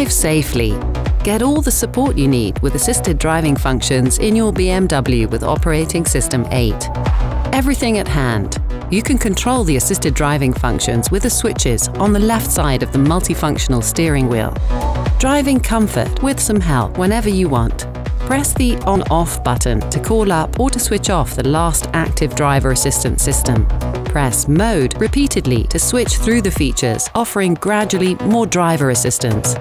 Drive safely. Get all the support you need with assisted driving functions in your BMW with Operating System 8. Everything at hand. You can control the assisted driving functions with the switches on the left side of the multifunctional steering wheel. Driving comfort with some help whenever you want. Press the on-off button to call up or to switch off the last active driver assistance system. Press Mode repeatedly to switch through the features, offering gradually more driver assistance.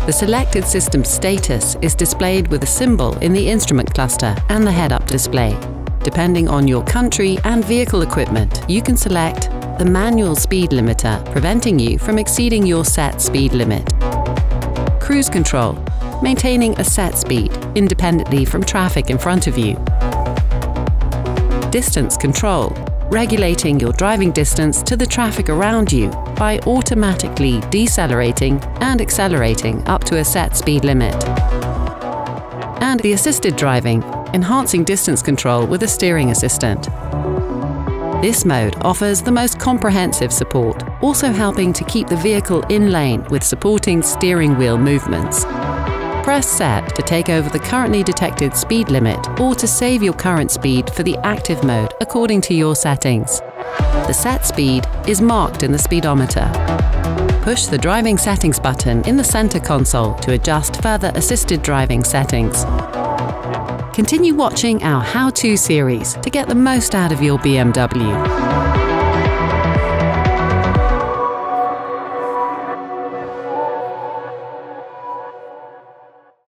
The selected system status is displayed with a symbol in the instrument cluster and the head-up display. Depending on your country and vehicle equipment, you can select the manual speed limiter, preventing you from exceeding your set speed limit. Cruise control, maintaining a set speed independently from traffic in front of you. Distance control, regulating your driving distance to the traffic around you by automatically decelerating and accelerating up to a set speed limit. And the assisted driving, enhancing distance control with a steering assistant. This mode offers the most comprehensive support, also helping to keep the vehicle in lane with supporting steering wheel movements. Press Set to take over the currently detected speed limit or to save your current speed for the active mode according to your settings. The set speed is marked in the speedometer. Push the driving settings button in the center console to adjust further assisted driving settings. Continue watching our how-to series to get the most out of your BMW.